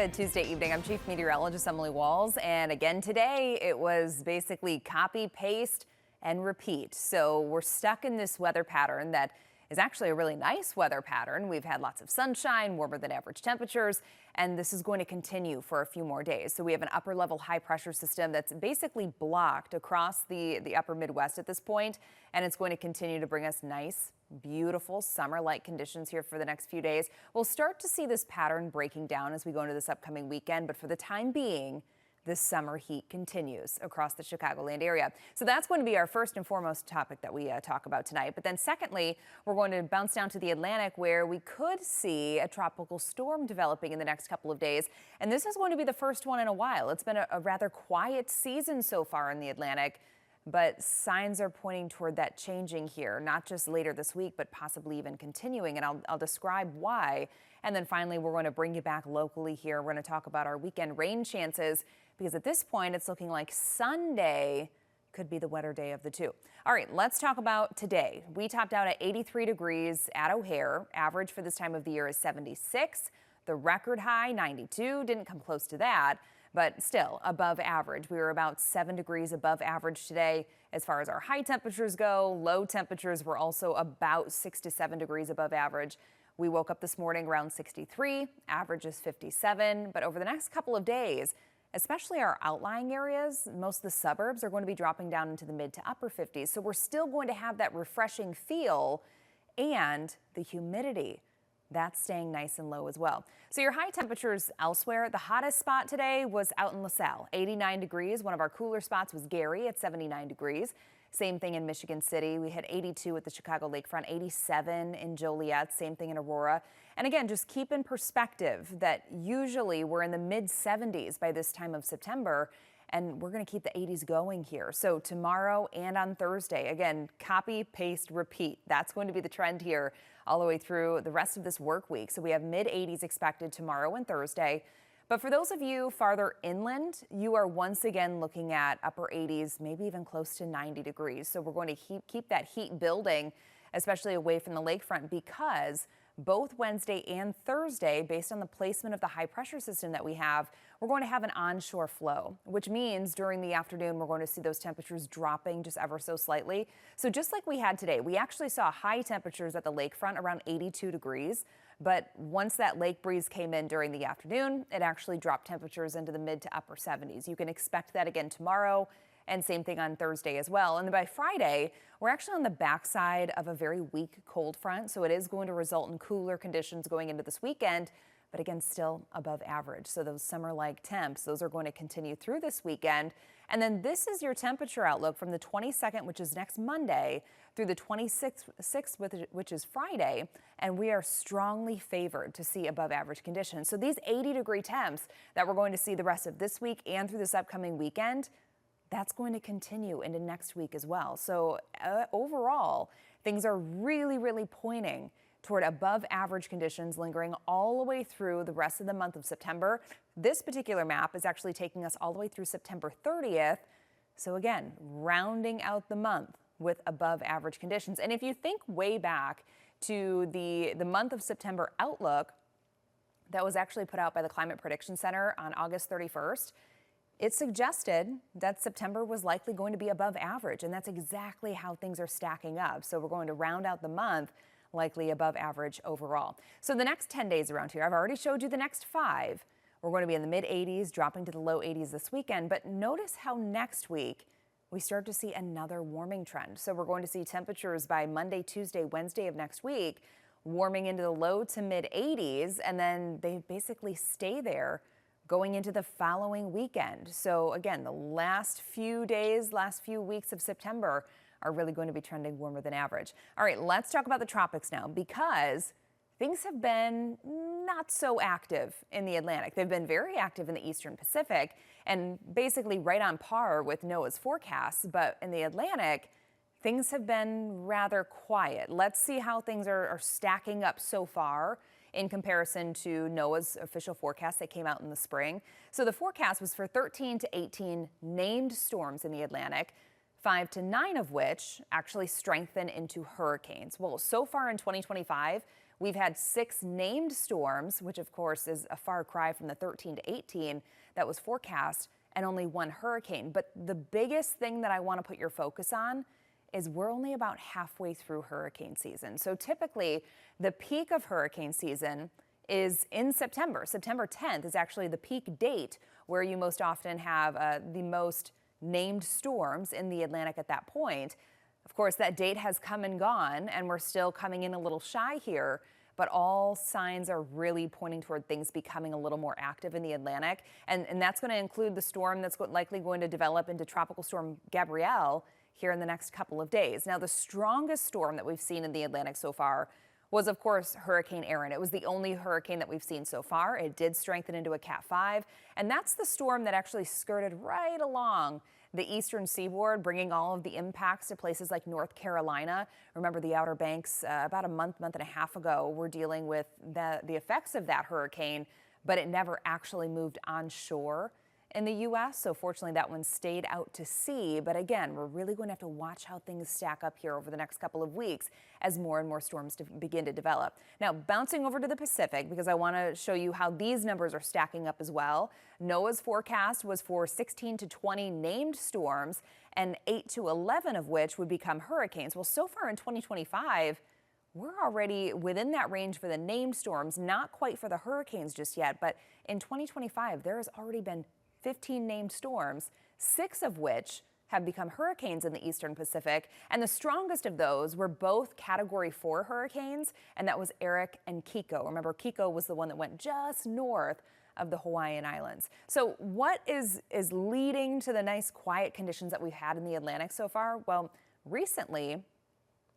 Good Tuesday evening. I'm Chief Meteorologist Emily Walls, and again today it was basically copy, paste, and repeat. So we're stuck in this weather pattern that is actually a really nice weather pattern. We've had lots of sunshine, warmer than average temperatures, and this is going to continue for a few more days. So we have an upper level high pressure system that's basically blocked across the upper Midwest at this point, and it's going to continue to bring us nice, beautiful summer-like conditions here for the next few days. We'll start to see this pattern breaking down as we go into this upcoming weekend, but for the time being, this summer heat continues across the Chicagoland area. So that's going to be our first and foremost topic that we talk about tonight. But then secondly, we're going to bounce down to the Atlantic where we could see a tropical storm developing in the next couple of days. And this is going to be the first one in a while. It's been a rather quiet season so far in the Atlantic, but signs are pointing toward that changing here, not just later this week, but possibly even continuing. And I'll describe why. And then finally, we're going to bring you back locally here. We're going to talk about our weekend rain chances, because at this point, it's looking like Sunday could be the wetter day of the two. All right, let's talk about today. We topped out at 83 degrees at O'Hare. Average for this time of the year is 76. The record high, 92, didn't come close to that, but still above average. We were about 7 degrees above average today as far as our high temperatures go. Low temperatures were also about 6 to 7 degrees above average. We woke up this morning around 63, average is 57, but over the next couple of days, especially our outlying areas, most of the suburbs are going to be dropping down into the mid to upper 50s. So we're still going to have that refreshing feel, and the humidity, that's staying nice and low as well. So your high temperatures elsewhere, the hottest spot today was out in LaSalle, 89 degrees. One of our cooler spots was Gary at 79 degrees. Same thing in Michigan City. We hit 82 at the Chicago Lakefront, 87 in Joliet, same thing in Aurora. And again, just keep in perspective that usually we're in the mid 70s by this time of September, and we're going to keep the 80s going here. So tomorrow and on Thursday, again, copy, paste, repeat. That's going to be the trend here all the way through the rest of this work week. So we have mid 80s expected tomorrow and Thursday. But for those of you farther inland, you are once again looking at upper 80s, maybe even close to 90 degrees. So we're going to keep that heat building, especially away from the lakefront, because both Wednesday and Thursday, based on the placement of the high pressure system that we have, we're going to have an onshore flow, which means during the afternoon, we're going to see those temperatures dropping just ever so slightly. So just like we had today, we actually saw high temperatures at the lakefront around 82 degrees. But once that lake breeze came in during the afternoon, it actually dropped temperatures into the mid to upper 70s. You can expect that again tomorrow, and same thing on Thursday as well. And then by Friday, we're actually on the backside of a very weak cold front, so it is going to result in cooler conditions going into this weekend, but again, still above average. So those summer-like temps, those are going to continue through this weekend. And then this is your temperature outlook from the 22nd, which is next Monday, through the 26th, which is Friday, and we are strongly favored to see above average conditions. So these 80-degree temps that we're going to see the rest of this week and through this upcoming weekend, that's going to continue into next week as well. So overall, things are really, really pointing toward above average conditions lingering all the way through the rest of the month of September. This particular map is actually taking us all the way through September 30th. So again, rounding out the month with above average conditions. And if you think way back to the month of September outlook that was actually put out by the Climate Prediction Center on August 31st, it suggested that September was likely going to be above average, and that's exactly how things are stacking up. So we're going to round out the month likely above average overall. So the next 10 days around here, I've already showed you the next 5. We're going to be in the mid 80s, dropping to the low 80s this weekend. But notice how next week we start to see another warming trend. So we're going to see temperatures by Monday, Tuesday, Wednesday of next week warming into the low to mid 80s, and then they basically stay there going into the following weekend. So again, the last few days, last few weeks of September are really going to be trending warmer than average. All right, let's talk about the tropics now, because things have been not so active in the Atlantic. They've been very active in the Eastern Pacific and basically right on par with NOAA's forecasts. But in the Atlantic, things have been rather quiet. Let's see how things are stacking up so far in comparison to NOAA's official forecast that came out in the spring. So the forecast was for 13 to 18 named storms in the Atlantic, 5 to 9 of which actually strengthen into hurricanes. Well, so far in 2025, We've had 6 named storms, which of course is a far cry from the 13 to 18 that was forecast, and only 1 hurricane. But the biggest thing that I want to put your focus on is we're only about halfway through hurricane season. So typically the peak of hurricane season is in September. September 10th is actually the peak date where you most often have the most named storms in the Atlantic at that point. Of course, that date has come and gone, and we're still coming in a little shy here, but all signs are really pointing toward things becoming a little more active in the Atlantic. And that's going to include the storm that's likely going to develop into Tropical Storm Gabrielle here in the next couple of days. Now, the strongest storm that we've seen in the Atlantic so far was, of course, Hurricane Erin. It was the only hurricane that we've seen so far. It did strengthen into a Cat 5, and that's the storm that actually skirted right along the eastern seaboard, bringing all of the impacts to places like North Carolina. Remember, the Outer Banks about a month and a half ago were dealing with the effects of that hurricane, but it never actually moved onshore in the U.S. So fortunately, that one stayed out to sea. But again, we're really going to have to watch how things stack up here over the next couple of weeks as more and more storms begin to develop. Now, bouncing over to the Pacific, because I want to show you how these numbers are stacking up as well. NOAA's forecast was for 16 to 20 named storms, and 8 to 11 of which would become hurricanes. Well, so far in 2025, we're already within that range for the named storms, not quite for the hurricanes just yet. But in 2025, there has already been 15 named storms, 6 of which have become hurricanes in the eastern Pacific. And the strongest of those were both Category 4 hurricanes, and that was Eric and Kiko. Remember, Kiko was the one that went just north of the Hawaiian Islands. So what is leading to the nice quiet conditions that we've had in the Atlantic so far? Well, recently,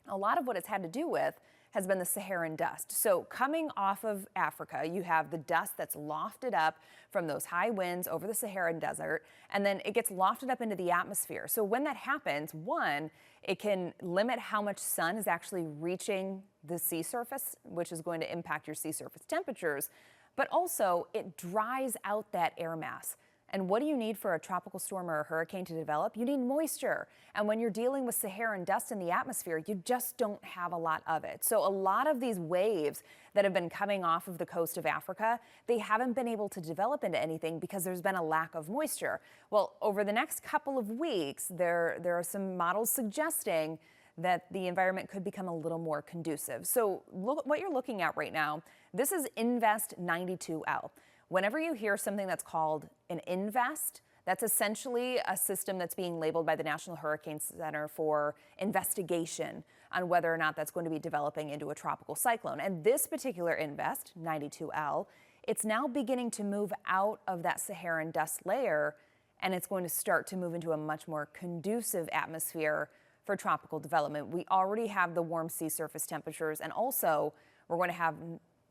a lot of what it's had to do with has been the Saharan dust. So coming off of Africa, you have the dust that's lofted up from those high winds over the Saharan desert, and then it gets lofted up into the atmosphere. So when that happens, one, it can limit how much sun is actually reaching the sea surface, which is going to impact your sea surface temperatures, but also it dries out that air mass. And what do you need for a tropical storm or a hurricane to develop? You need moisture. And when you're dealing with Saharan dust in the atmosphere, you just don't have a lot of it. So a lot of these waves that have been coming off of the coast of Africa, they haven't been able to develop into anything because there's been a lack of moisture. Well, over the next couple of weeks, there are some models suggesting that the environment could become a little more conducive. So look what you're looking at right now. This is Invest 92L. Whenever you hear something that's called an invest, that's essentially a system that's being labeled by the National Hurricane Center for investigation on whether or not that's going to be developing into a tropical cyclone. And this particular invest, 92L, it's now beginning to move out of that Saharan dust layer, and it's going to start to move into a much more conducive atmosphere for tropical development. We already have the warm sea surface temperatures, and also we're going to have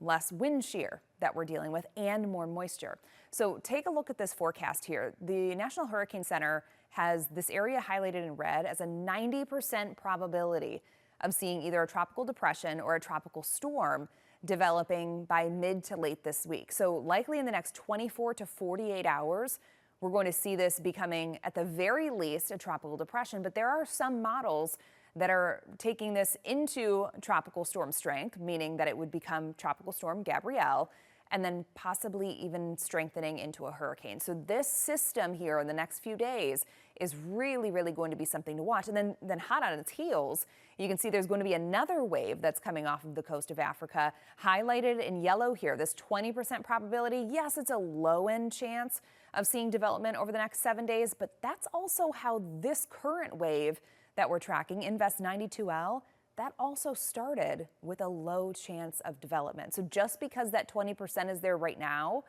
less wind shear that we're dealing with and more moisture. So take a look at this forecast here. The National Hurricane Center has this area highlighted in red as a 90% probability of seeing either a tropical depression or a tropical storm developing by mid to late this week. So likely in the next 24 to 48 hours, we're going to see this becoming at the very least a tropical depression, but there are some models that are taking this into tropical storm strength, meaning that it would become Tropical Storm Gabrielle, and then possibly even strengthening into a hurricane. So this system here in the next few days is really, really going to be something to watch. And then hot on its heels, you can see there's going to be another wave that's coming off of the coast of Africa, highlighted in yellow here, this 20% probability. Yes, it's a low-end chance of seeing development over the next 7 days, but that's also how this current wave that we're tracking, Invest 92L, that also started with a low chance of development. So just because that 20% is there right now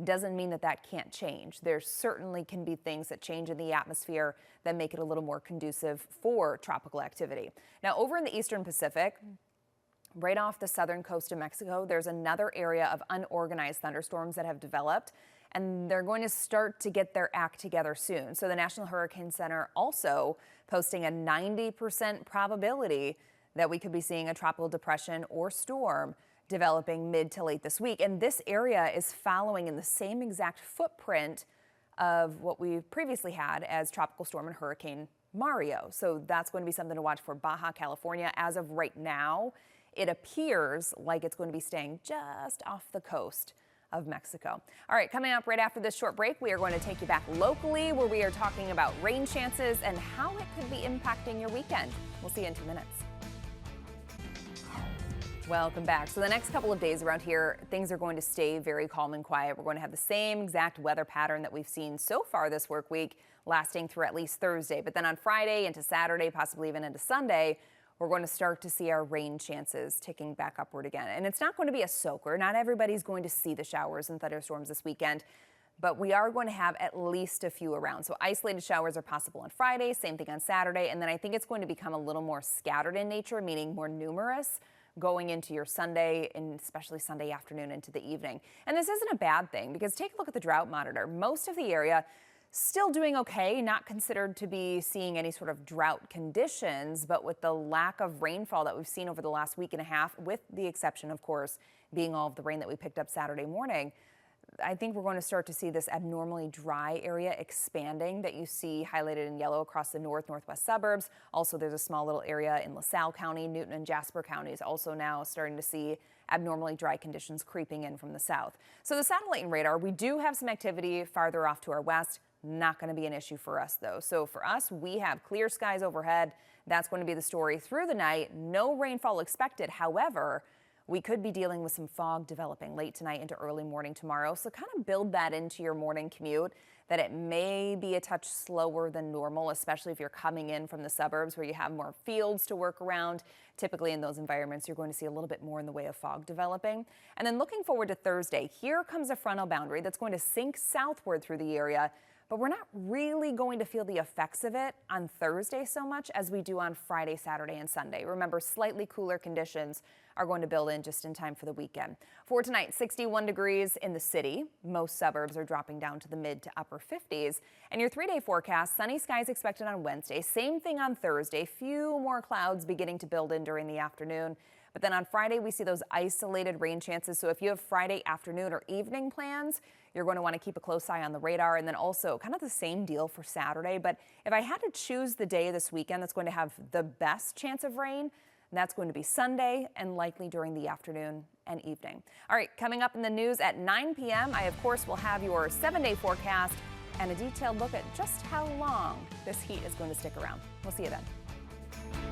doesn't mean that that can't change. There certainly can be things that change in the atmosphere that make it a little more conducive for tropical activity. Now, over in the eastern Pacific, right off the southern coast of Mexico, there's another area of unorganized thunderstorms that have developed, and they're going to start to get their act together soon. So the National Hurricane Center also posting a 90% probability that we could be seeing a tropical depression or storm developing mid to late this week. And this area is following in the same exact footprint of what we previously had as Tropical Storm and Hurricane Mario. So that's going to be something to watch for Baja California. As of right now, it appears like it's going to be staying just off the coast of Mexico. All right, coming up right after this short break, we are going to take you back locally where we are talking about rain chances and how it could be impacting your weekend. We'll see you in 2 minutes. Welcome back. So the next couple of days around here, things are going to stay very calm and quiet. We're going to have the same exact weather pattern that we've seen so far this work week, lasting through at least Thursday. But then on Friday into Saturday, possibly even into Sunday, we're going to start to see our rain chances ticking back upward again. And it's not going to be a soaker. Not everybody's going to see the showers and thunderstorms this weekend, but we are going to have at least a few around. So isolated showers are possible on Friday, same thing on Saturday. And then I think it's going to become a little more scattered in nature, meaning more numerous going into your Sunday and especially Sunday afternoon into the evening. And this isn't a bad thing because take a look at the drought monitor. Most of the area still doing okay, not considered to be seeing any sort of drought conditions, but with the lack of rainfall that we've seen over the last week and a half, with the exception, of course, being all of the rain that we picked up Saturday morning, I think we're going to start to see this abnormally dry area expanding that you see highlighted in yellow across the northwest suburbs. Also, there's a small little area in LaSalle County, Newton and Jasper counties also now starting to see abnormally dry conditions creeping in from the south. So the satellite and radar, we do have some activity farther off to our west. Not going to be an issue for us, though. So for us, we have clear skies overhead. That's going to be the story through the night. No rainfall expected. However, we could be dealing with some fog developing late tonight into early morning tomorrow. So kind of build that into your morning commute, that it may be a touch slower than normal, especially if you're coming in from the suburbs where you have more fields to work around. Typically in those environments, you're going to see a little bit more in the way of fog developing. And then looking forward to Thursday, here comes a frontal boundary that's going to sink southward through the area. But we're not really going to feel the effects of it on Thursday so much as we do on Friday, Saturday, and Sunday. Remember, slightly cooler conditions are going to build in just in time for the weekend. For tonight, 61 degrees in the city. Most suburbs are dropping down to the mid to upper 50s. And your 3-day forecast, sunny skies expected on Wednesday. Same thing on Thursday. Few more clouds beginning to build in during the afternoon. But then on Friday, we see those isolated rain chances. So if you have Friday afternoon or evening plans, you're going to want to keep a close eye on the radar. And then also kind of the same deal for Saturday. But if I had to choose the day this weekend that's going to have the best chance of rain, that's going to be Sunday and likely during the afternoon and evening. All right, coming up in the news at 9 p.m., I, of course, will have your 7-day forecast and a detailed look at just how long this heat is going to stick around. We'll see you then.